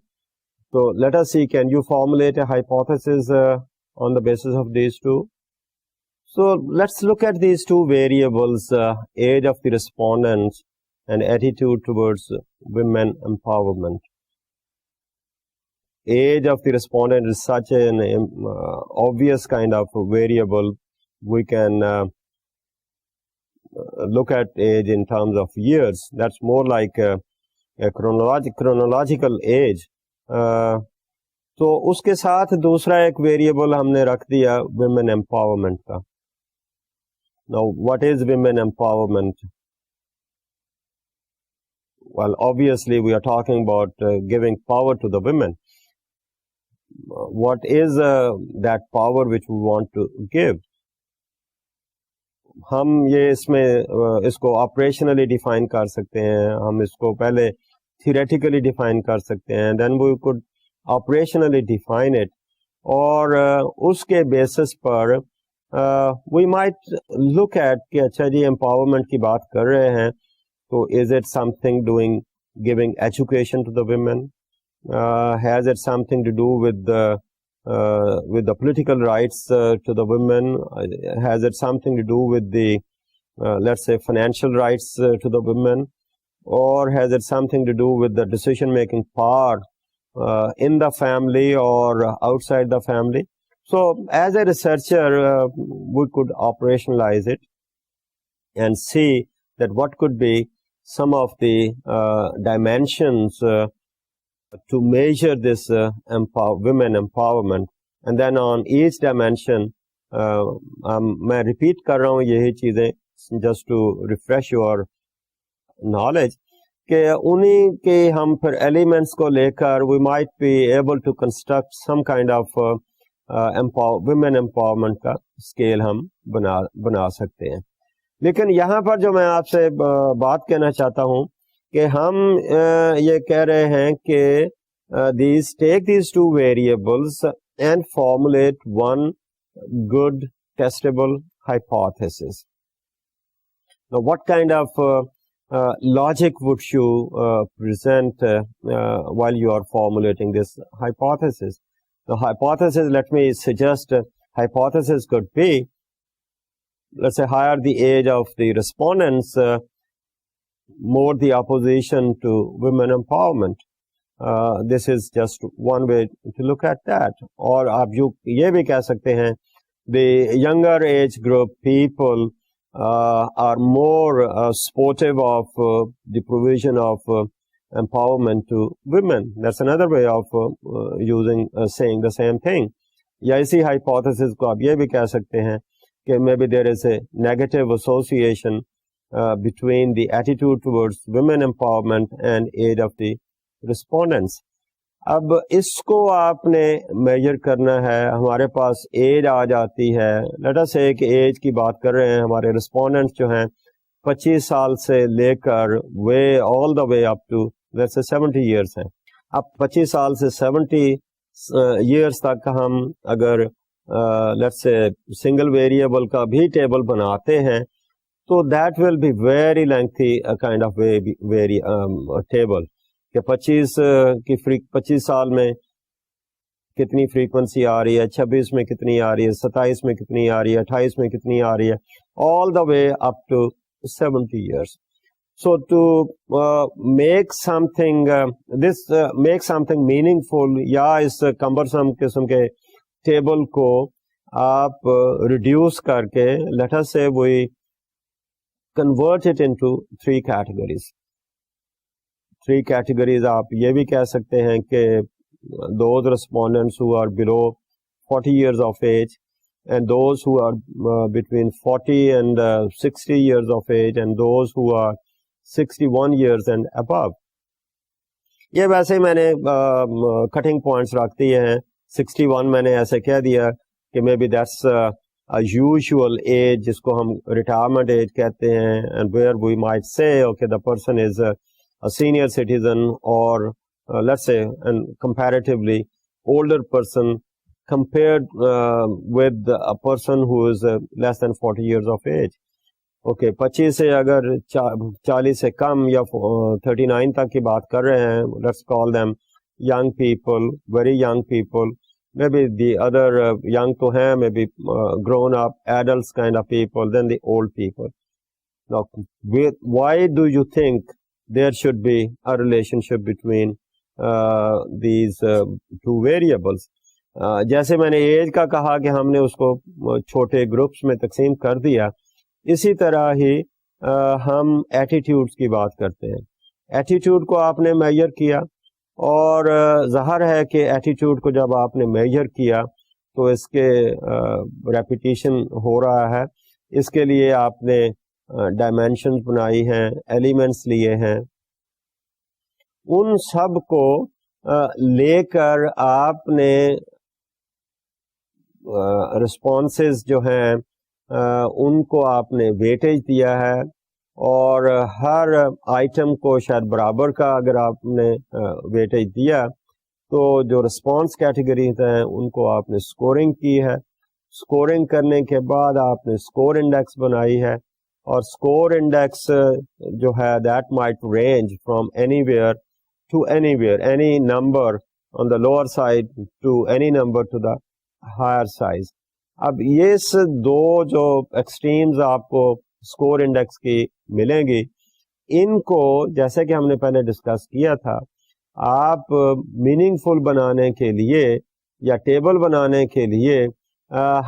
تو let us see, can you formulate a hypothesis on the basis of these two? So let's look at these two variables, age of the respondents and attitude towards women empowerment. Age of the respondent is such an obvious kind of variable. We can look at age in terms of years. That's more like a chronological age. تو اس کے ساتھ دوسرا ایک variable ہم نے رکھ دیا women empowerment کا. Now, what is women empowerment? Well, obviously, we are talking about giving power to the women. What is that power which we want to give? ہم یہ اس کو آپریشنلی ڈیفائن کر سکتے ہیں, ہم اس کو پہلے تھیوریٹیکلی ڈیفائن کر سکتے ہیں, then we could operationally define it, اور اس کے basis per we might look at کہ اچھا جی empowerment کی بات کر رہے ہیں تو is it something giving education to the women? Has it something to do with the political rights to the women? Has it something to do with the let's say financial rights to the women? Or has it something to do with the decision making power in the family or outside the family? So as a researcher we could operationalize it and see that what could be some of the dimensions to measure this women empowerment, and then on each dimension میں repeat کر رہا ہوں یہی چیزیں just to refresh your knowledge کہ انہی کے ہم پھر ایلیمنٹس کو لے کر we might be able to construct some kind of women empowerment کا اسکیل ہم بنا سکتے ہیں. لیکن یہاں پر جو میں آپ سے بات کہنا چاہتا ہوں کہ ہم یہ کہہ رہے ہیں کہ take these two variables and formulate one good testable hypothesis. Now, what kind of logic would you present while you are formulating this hypothesis? The hypothesis, let me suggest, hypothesis could be, let's say, higher the age of the respondents, more the opposition to women empowerment. This is just one way to look at that. اور آپ یہ بھی کہہ سکتے ہیں the younger age group people are more supportive of the provision of empowerment to women. That's another way of saying the same thing. یا اسی hypothesis کو آپ یہ بھی کہہ سکتے ہیں کہ maybe there is a negative association between the attitude towards women empowerment and age of the respondents. اب اس کو آپ نے میجر کرنا ہے. ہمارے پاس ایج آ جاتی ہے, لیٹ اس سے کہ ایج کی بات کر رہے ہیں, ہمارے رسپونڈنٹس جو ہیں 25 سال سے لے کر all the way up to let's say 70 years ہیں. اب 25 سال سے 70 years تک ہم اگر let's say single variable کا بھی ٹیبل بناتے ہیں تو that will be very lengthy kind of very table کہ 25 سال میں کتنی فریکوینسی آ رہی ہے, 26 میں کتنی آ رہی ہے, 27 میں کتنی آ رہی ہے, 28 میں کتنی آ رہی ہے, all the way up to 70 years. So to make something make something meaningful, یا اس cumbersome قسم کے ٹیبل کو آپ reduce کر کے let us say we convert it into 3 categories. 3 categories آپ یہ بھی کہہ سکتے ہیں کہ those respondents who are below 40 years of age and those who are between 40 and 60 years of age and those who are 61 years and above. یہ ویسے ہی میں نے cutting points رکھ دیے ہیں. 61 میں نے ایسے کہہ دیا کہ maybe that's a usual age جس کو ہم retirement age کہتے ہیں, and where we might say okay the person is a senior citizen or let's say a comparatively older person compared with a person who is less than 40 years of age. Okay, 25 سے اگر 40 سے کم یا 39 تک کی بات کر رہے ہیں, let's call them young people, very young people. Maybe the other young to ہیں, maybe grown up adults kind of people, then the old people. Now, why do you think there should be a relationship between these two variables? جیسے میں نے age کا کہا کہ ہم نے اس کو چھوٹے گروپس میں تقسیم کر دیا, اسی طرح ہی ہم ایٹیٹیوڈس کی بات کرتے ہیں. ایٹیٹیوڈ کو آپ نے میجر کیا اور ظاہر ہے کہ ایٹیٹیوڈ کو جب آپ نے میجر کیا تو اس کے ریپیٹیشن ہو رہا ہے. اس کے لیے آپ نے ڈائمینشنز بنائی ہیں, ایلیمنٹس لیے ہیں, ان سب کو لے کر آپ نے رسپانسز جو ہیں ان کو آپ نے ویٹیج دیا ہے, اور ہر آئٹم کو شاید برابر کا اگر آپ نے ویٹیج دیا تو جو رسپانس کیٹیگریز ہیں ان کو آپ نے سکورنگ کی ہے. سکورنگ کرنے کے بعد آپ نے سکور انڈیکس بنائی ہے, اور سکور انڈیکس جو ہے that might range from anywhere to anywhere, any number on the lower side to any number to the higher size. اب یہ دو جو ایکسٹریمز آپ کو سکور انڈیکس کی ملیں گی, ان کو جیسے کہ ہم نے پہلے ڈسکس کیا تھا, آپ میننگ فل بنانے کے لیے یا ٹیبل بنانے کے لیے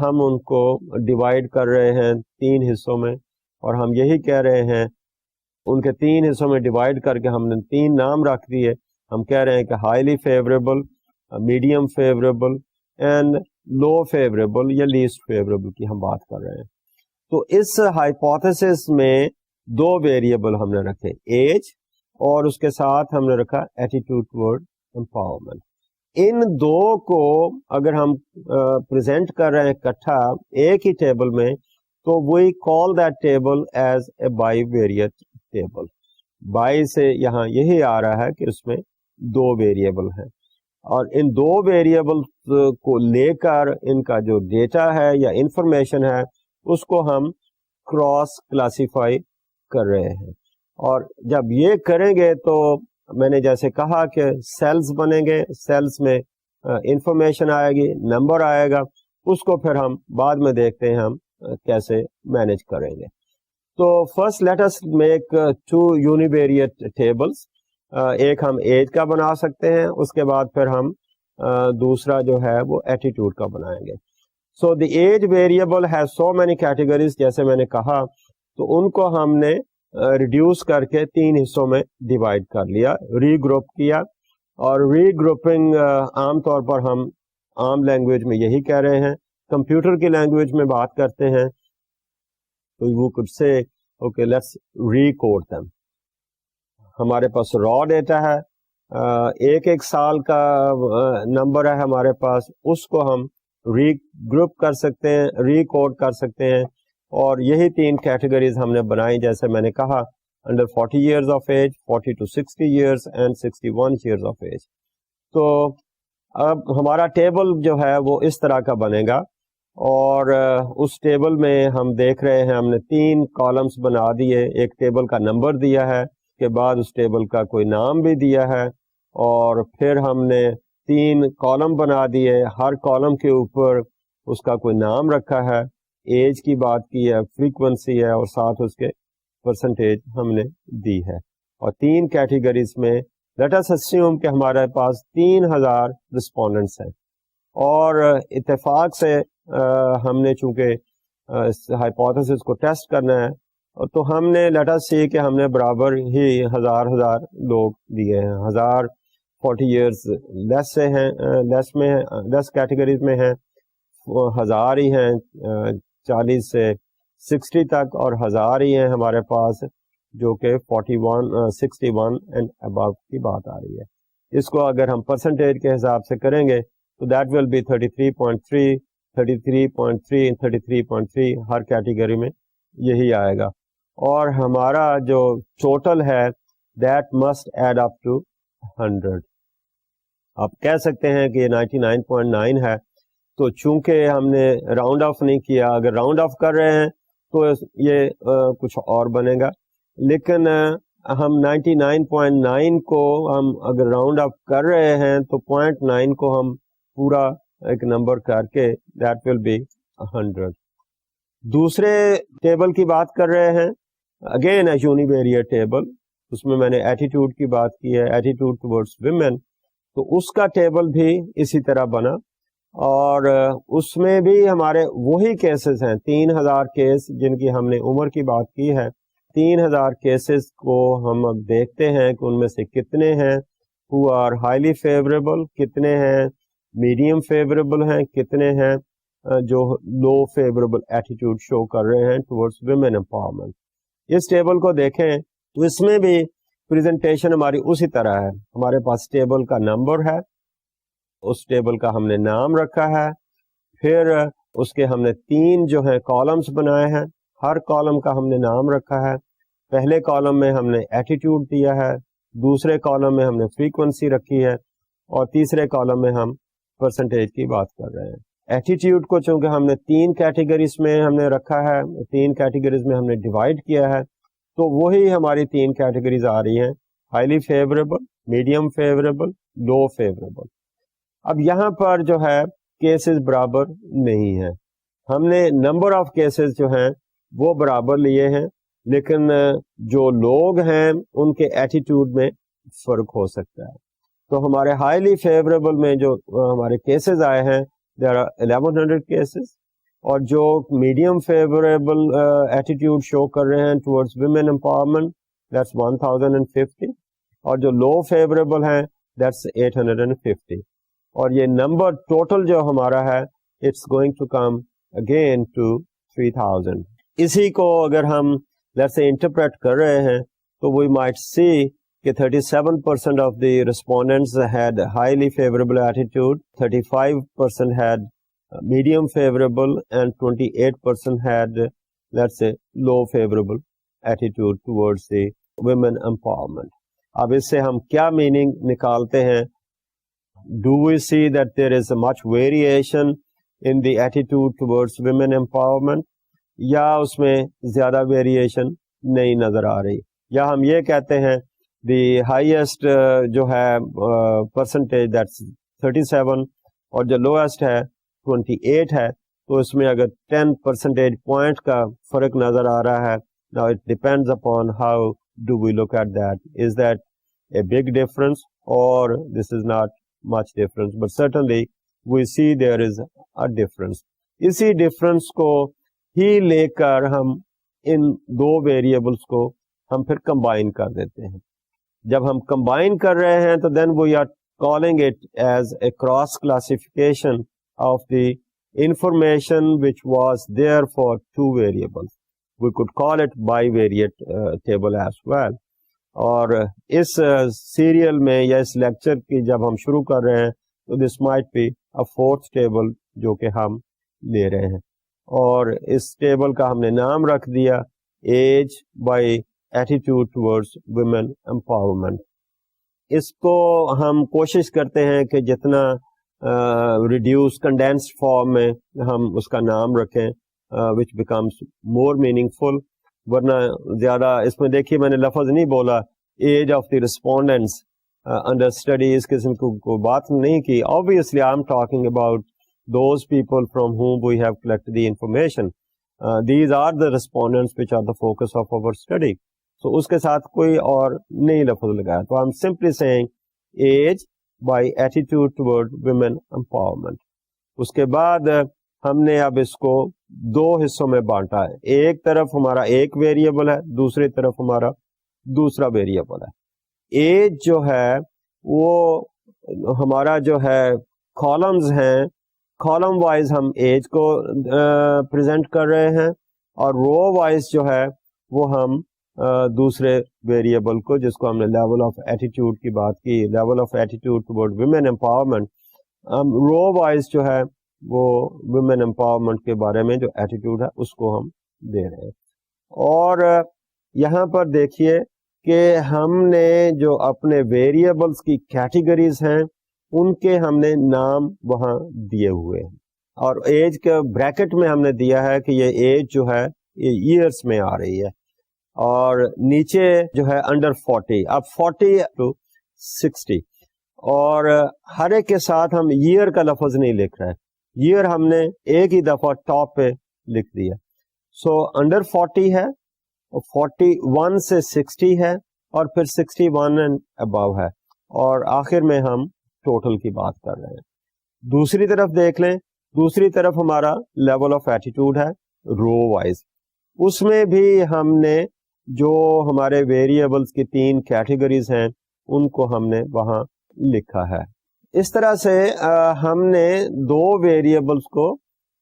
ہم ان کو ڈیوائڈ کر رہے ہیں 3 حصوں میں, اور ہم یہی کہہ رہے ہیں ان کے 3 حصوں میں ڈیوائڈ کر کے ہم نے 3 نام رکھ دیے. ہم کہہ رہے ہیں کہ highly favourable, medium favourable and low favourable یا لیسٹ فیوریبل کی ہم بات کر رہے ہیں. تو اس ہائپوتھیسس میں 2 ویریبل ہم نے رکھے, ایج اور اس کے ساتھ ہم نے رکھا ایٹیٹیوڈ ٹورڈ امپاورمنٹ. ان 2 کو اگر ہم پریزنٹ کر رہے ہیں اکٹھا ایک ہی ٹیبل میں تو we call that table as a bivariate table. Bi سے یہاں یہی آ رہا ہے کہ اس میں 2 ویریبل ہیں, اور ان 2 ویریبل کو لے کر ان کا جو ڈیٹا ہے یا انفارمیشن ہے اس کو ہم کراس کلاسیفائی کر رہے ہیں. اور جب یہ کریں گے تو میں نے جیسے کہا کہ سیلز بنیں گے, سیلز میں انفارمیشن آئے گی, نمبر آئے گا, اس کو پھر ہم بعد میں دیکھتے ہیں ہم کیسے مینیج کریں گے. تو first let us make 2 univariate tables. ایک ہم ایج کا بنا سکتے ہیں, اس کے بعد پھر ہم دوسرا جو ہے وہ ایٹیٹیوڈ کا بنائیں گے. So the age variable has so many categories, جیسے میں نے کہا, تو ان کو ہم نے ریڈیوس کر کے 3 حصوں میں ڈیوائڈ کر لیا, ری گروپ کیا. اور ری گروپنگ عام طور پر ہم عام لینگویج میں یہی کہہ رہے ہیں, کمپیوٹر کی لینگویج میں بات کرتے ہیں تو وہ could say okay let's recode them. ہمارے پاس را ڈیٹا ہے, ایک سال کا نمبر ہے ہمارے پاس, اس کو ہم ری گروپ کر سکتے ہیں, ری کوڈ کر سکتے ہیں. اور یہی 3 کیٹیگریز ہم نے بنائی, جیسے میں نے کہا, under 40 years of age, 40 to 60 years and 61 years of age. تو اب ہمارا ٹیبل جو ہے وہ اس طرح کا بنے گا, اور اس ٹیبل میں ہم دیکھ رہے ہیں ہم نے 3 کالمز بنا دیے. ایک ٹیبل کا نمبر دیا ہے, اس کے بعد اس ٹیبل کا کوئی نام بھی دیا ہے, اور پھر ہم نے 3 کالم بنا دیے. ہر کالم کے اوپر اس کا کوئی نام رکھا ہے, ایج کی بات کی ہے, فریکوینسی ہے, اور ساتھ اس کے پرسنٹیج ہم نے دی ہے. اور 3 کیٹیگریز میں لیٹ اس اسیوم کہ ہمارے پاس 3000 رسپونڈنٹس ہیں. اور اتفاق سے ہم نے چونکہ ہائپوتھیسس کو ٹیسٹ کرنا ہے, تو ہم نے لیٹ اس سی کہ ہم نے برابر ہی ہزار لوگ دیے ہیں. 1000 40 ایئرز لیس سے ہیں, لیس کیٹیگریز میں ہیں, 1000 ہی ہیں 40 سے 60 تک, اور 1000 ہی ہیں ہمارے پاس جو کہ 61 اینڈ ابو کی بات آ رہی ہے. اس کو اگر ہم پرسنٹیج کے حساب سے کریں گے تو دیٹ ول بی 33.3, 33.3, 33.3, ہر کیٹیگری میں یہی آئے گا. اور ہمارا جو ٹوٹل ہے that must add up to 100. آپ کہہ سکتے ہیں کہ یہ 99.9 ہے, تو چونکہ ہم نے راؤنڈ آف نہیں کیا, اگر راؤنڈ آف کر رہے ہیں تو یہ کچھ اور بنے گا. لیکن ہم 99.9 کو ہم اگر راؤنڈ آف کر رہے ہیں تو 0.9 کو ہم پورا ایک نمبر کر کے دیٹ ول بی 100. دوسرے ٹیبل کی بات کر رہے ہیں, اگین اے یونیویریٹ ٹیبل. اس میں میں نے ایٹیٹیوڈ کی بات کی ہے, ایٹیٹیوڈ ٹورڈز ویمن. تو اس کا ٹیبل بھی اسی طرح بنا, اور اس میں بھی ہمارے وہی کیسز ہیں, 3000 کیس جن کی ہم نے عمر کی بات کی ہے. 3000 کیسز کو ہم اب دیکھتے ہیں کہ ان میں سے کتنے ہیں who are highly favorable, کتنے ہیں میڈیم فیوریبل ہیں, کتنے ہیں جو لو فیوریبل ایٹیٹیوڈ شو کر رہے ہیں ٹورڈز ویمن امپاورمنٹ. اس ٹیبل کو دیکھیں تو اس میں بھی پریزنٹیشن ہماری اسی طرح ہے. ہمارے پاس ٹیبل کا نمبر ہے, اس ٹیبل کا ہم نے نام رکھا ہے, پھر اس کے ہم نے 3 جو ہیں کالمز بنائے ہیں, ہر کالم کا ہم نے نام رکھا ہے. پہلے کالم میں ہم نے ایٹیٹیوڈ دیا ہے, دوسرے کالم میں ہم نے فریکوینسی رکھی ہے, اور تیسرے کالم میں ہم پرسنٹیج کی بات کر رہے ہیں. ایٹیٹیوڈ کو چونکہ ہم نے 3 کیٹیگریز میں ہم نے رکھا ہے, 3 کیٹیگریز میں ہم نے ڈیوائڈ کیا ہے, تو وہی ہماری 3 کیٹیگریز آ رہی ہیں, highly favourable, medium favourable, low favourable. اب یہاں پر جو ہے کیسز برابر نہیں ہیں, ہم نے نمبر آف کیسز جو ہیں وہ برابر لیے ہیں, لیکن جو لوگ ہیں ان کے ایٹیٹیوڈ میں فرق ہو سکتا ہے. تو ہمارے ہائیلی فیوریبل میں جو ہمارے کیسز آئے ہیں دیر آر 1100 کیسز, اور جو میڈیم فیوریبل ایٹیٹیوڈ شو کر رہے ہیں ٹورڈز ویمن امپاورمنٹ دیٹس 1050, اور جو لو فیوریبل ہیں دیٹس 850. اور یہ نمبر ٹوٹل جو ہمارا ہے it's going to come again to 3000. اسی کو اگر ہم لیٹس سے انٹرپریٹ کر رہے ہیں تو وی مائٹ سی کہ 37% of the respondents had highly favourable attitude, 35% had medium favorable, and 28% had, let's say, low favorable attitude towards the women empowerment. اب اس سے ہم کیا میننگ نکالتے ہیں؟ Do we see that there is a much variation in the attitude towards women empowerment, یا اس میں زیادہ variation نہیں نظر آ رہی. یا ہم یہ کہتے ہیں دی ہائیسٹ جو ہے پرسنٹیج دیٹس 37 اور جو لوئسٹ ہے 28 ہے, تو اس میں اگر 10 percentage point کا فرق نظر آ رہا ہے. Now it depends upon how do we look at that. Is that a big difference or this is not much difference? But certainly we see there is a difference. اسی difference کو ہی لے کر ہم ان دو ویریبلس کو ہم پھر combine کر دیتے ہیں. جب ہم کمبائن کر رہے ہیں تو then we are calling it as a cross classification of the information which was there for two variables. We could call it bivariate table as well. اور اس سیریل میں یا اس لیکچر کی جب ہم شروع کر رہے ہیں تو this might be a fourth table جو کہ ہم لے رہے ہیں, اور اس ٹیبل کا ہم نے نام رکھ دیا age by attitude towards women empowerment. اس کو ہم کوشش کرتے ہیں کہ جتنا ریڈیوس کنڈینسڈ فارم میں ہم اس کا نام رکھیں وچ بیکمس مور میننگ فل. ورنہ زیادہ اس میں دیکھیے میں نے لفظ نہیں بولا age of the respondents under study, اس قسم کو بات نہیں کی. obviously I am talking about those people from whom we have collected the information. These are the respondents which are the focus of our study. So اس کے ساتھ کوئی اور نہیں لفظ لگایا. تو I'm simply saying age by attitude toward women empowerment. اس کے بعد ہم نے اب اس کو دو حصوں میں بانٹا ہے. ایک طرف ہمارا ایک ویریبل ہے, دوسری طرف ہمارا دوسرا ویریبل ہے. ایج جو ہے وہ ہمارا جو ہے کالمز ہیں, کالم وائز ہم ایج کو پریزنٹ کر رہے ہیں, اور رو وائز جو ہے وہ ہم دوسرے ویریبل کو, جس کو ہم نے لیول آف ایٹیٹیوڈ کی بات کی, level of attitude toward women empowerment, ہم رو وائز جو ہے وہ ویمن امپاورمنٹ کے بارے میں جو ایٹیٹیوڈ ہے اس کو ہم دے رہے ہیں. اور یہاں پر دیکھیے کہ ہم نے جو اپنے ویریبلس کی کیٹیگریز ہیں ان کے ہم نے نام وہاں دیے ہوئے ہیں, اور ایج کے بریکٹ میں ہم نے دیا ہے کہ یہ ایج جو ہے یہ ایئرس میں آ رہی ہے, اور نیچے جو ہے انڈر 40, اب 40 ٹو 60, اور ہر ایک کے ساتھ ہم ایئر کا لفظ نہیں لکھ رہے. ایئر ہم نے ایک ہی دفعہ ٹاپ پہ لکھ دیا. سو انڈر 40 ہے, 41 سے 60 ہے, اور پھر 61 اینڈ ابو ہے, اور آخر میں ہم ٹوٹل کی بات کر رہے ہیں. دوسری طرف دیکھ لیں, دوسری طرف ہمارا لیول آف ایٹیٹیوڈ ہے رو وائز. اس میں بھی ہم نے جو ہمارے ویریبلس کی 3 کیٹیگریز ہیں ان کو ہم نے وہاں لکھا ہے. اس طرح سے ہم نے 2 ویریبلس کو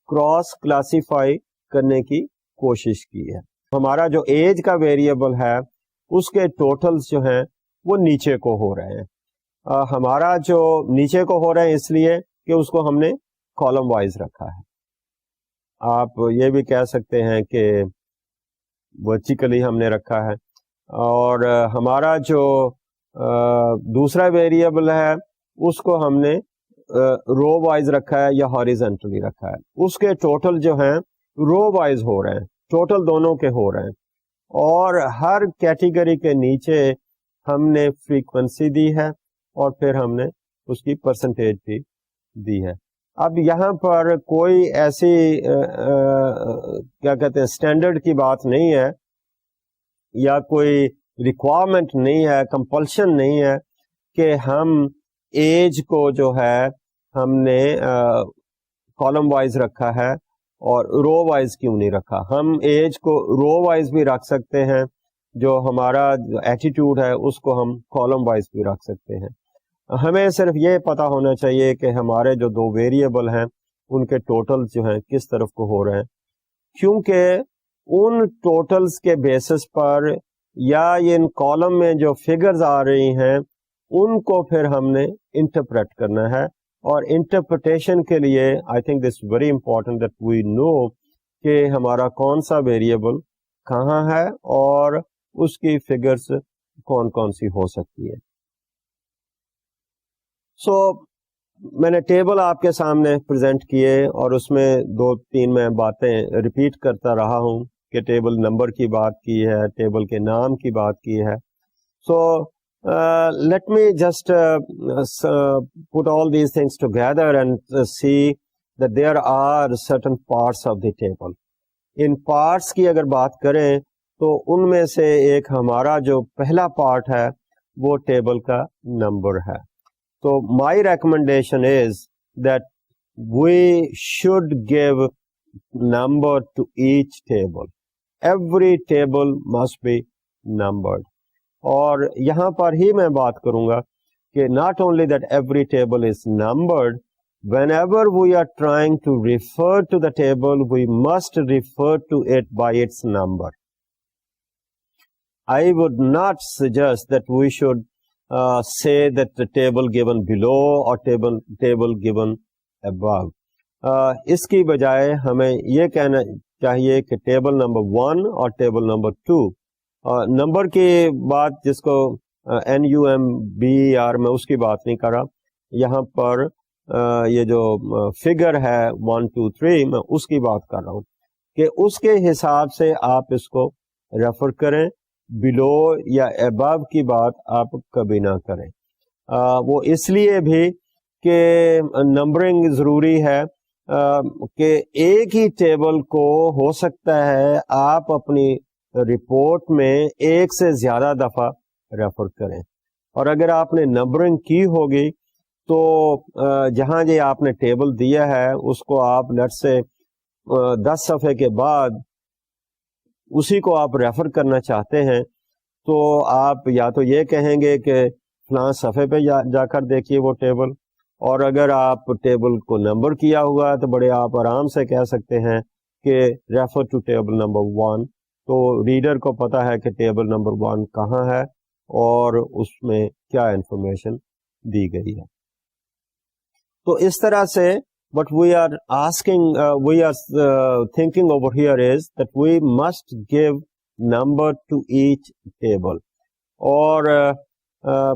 کراس کلاسیفائی کرنے کی کوشش کی ہے. ہمارا جو ایج کا ویریبل ہے اس کے ٹوٹلز جو ہیں وہ نیچے کو ہو رہے ہیں. ہمارا جو نیچے کو ہو رہے ہیں اس لیے کہ اس کو ہم نے کالم وائز رکھا ہے. آپ یہ بھی کہہ سکتے ہیں کہ ورٹیکلی ہم نے رکھا ہے. اور ہمارا جو دوسرا ویریبل ہے اس کو ہم نے رو وائز رکھا ہے یا ہاریزنٹلی رکھا ہے. اس کے ٹوٹل جو ہیں رو وائز ہو رہے ہیں, ٹوٹل دونوں کے ہو رہے ہیں, اور ہر کیٹیگری کے نیچے ہم نے فریکوینسی دی ہے اور پھر ہم نے اس کی پرسنٹیج بھی دی ہے. اب یہاں پر کوئی ایسی کیا کہتے ہیں اسٹینڈرڈ کی بات نہیں ہے, یا کوئی ریکوائرمنٹ نہیں ہے, کمپلشن نہیں ہے کہ ہم ایج کو جو ہے ہم نے کالم وائز رکھا ہے اور رو وائز کیوں نہیں رکھا. ہم ایج کو رو وائز بھی رکھ سکتے ہیں, جو ہمارا ایٹیٹیوڈ ہے اس کو ہم کالم وائز بھی رکھ سکتے ہیں. ہمیں صرف یہ پتا ہونا چاہیے کہ ہمارے جو 2 ویریبل ہیں ان کے ٹوٹل جو ہیں کس طرف کو ہو رہے ہیں, کیونکہ ان ٹوٹلز کے بیسس پر یا ان کالم میں جو فگرز آ رہی ہیں ان کو پھر ہم نے انٹرپریٹ کرنا ہے. اور انٹرپریٹیشن کے لیے I think this very important that we know کہ ہمارا کون سا ویریبل کہاں ہے اور اس کی فگرز کون کون سی ہو سکتی ہے. سو میں نے ٹیبل آپ کے سامنے پریزنٹ کیے اور اس میں 2-3 میں باتیں ریپیٹ کرتا رہا ہوں کہ ٹیبل نمبر کی بات کی ہے, ٹیبل کے نام کی بات کی ہے. سو let me just put all these things together and see that there are certain parts of the table. In parts کی اگر بات کریں تو ان میں سے ایک ہمارا جو پہلا پارٹ ہے وہ ٹیبل کا نمبر ہے. تو my recommendation is that we should give number to each table. Every table must be numbered. اور یہاں پر ہی میں بات کروں گا کہ not only that every table is numbered, whenever we are trying to refer to the table, we must refer to it by its number. I would not suggest that we should say that the table given below or table given above. اس کی بجائے ہمیں یہ کہنا چاہیے کہ table number 1 اور table number 2. Number کی بات جس کو NUMBER میں اس کی بات نہیں کر رہا, یہاں پر یہ جو فگر ہے 1 2 3 میں اس کی بات کر رہا ہوں کہ اس کے حساب سے آپ اس کو ریفر کریں. بلو یا ابو کی بات آپ کبھی نہ کریں. وہ اس لیے بھی کہ نمبرنگ ضروری ہے کہ ایک ہی ٹیبل کو ہو سکتا ہے آپ اپنی رپورٹ میں ایک سے زیادہ دفعہ ریفر کریں, اور اگر آپ نے نمبرنگ کی ہوگی تو جہاں یہ آپ نے ٹیبل دیا ہے اس کو آپ لیٹ سے 10 صفحے کے بعد اسی کو آپ ریفر کرنا چاہتے ہیں تو آپ یا تو یہ کہیں گے کہ فلاں صفحے پہ جا کر دیکھیے وہ ٹیبل, اور اگر آپ ٹیبل کو نمبر کیا ہوا تو بڑے آپ آرام سے کہہ سکتے ہیں کہ ریفر ٹو ٹیبل نمبر 1. تو ریڈر کو پتا ہے کہ ٹیبل نمبر 1 کہاں ہے اور اس میں کیا انفارمیشن دی گئی ہے. تو اس طرح سے what we are asking, we are thinking over here is that we must give number to each table. اور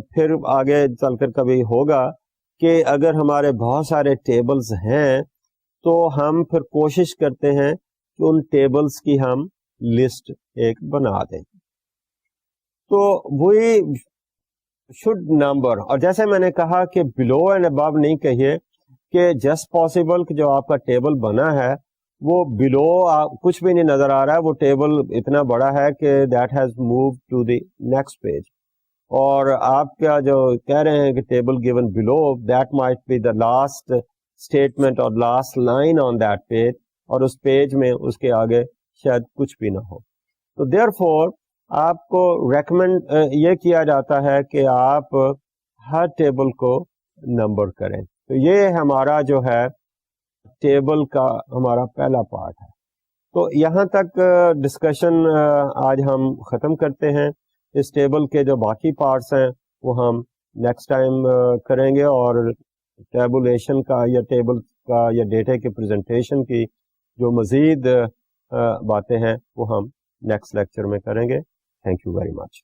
پھر آگے چل کر کبھی ہوگا کہ اگر ہمارے بہت سارے ٹیبلز ہیں تو ہم پھر کوشش کرتے ہیں کہ ان ٹیبلز کی ہم لسٹ ایک بنا دیں. تو وہی شوڈ نمبر, اور جیسے میں نے کہا کہ بلو اینڈ ابو نہیں کہیے کہ جسٹ پاسبل کہ جو آپ کا ٹیبل بنا ہے وہ بلو کچھ بھی نہیں نظر آ رہا ہے, وہ ٹیبل اتنا بڑا ہے کہ that has move to the next page, اور آپ کا جو کہہ رہے ہیں کہ table given below that might be the last statement اور last line on that page, اور اس پیج میں اس کے آگے شاید کچھ بھی نہ ہو. تو دیئر فور آپ کو ریکمینڈ یہ کیا جاتا ہے کہ آپ ہر ٹیبل کو نمبر کریں. تو یہ ہمارا جو ہے ٹیبل کا ہمارا پہلا پارٹ ہے. تو یہاں تک ڈسکشن آج ہم ختم کرتے ہیں. اس ٹیبل کے جو باقی پارٹس ہیں وہ ہم نیکسٹ ٹائم کریں گے, اور ٹیبولیشن کا یا ٹیبل کا یا ڈیٹا کے پریزنٹیشن کی جو مزید باتیں ہیں وہ ہم نیکسٹ لیکچر میں کریں گے. Thank you very much.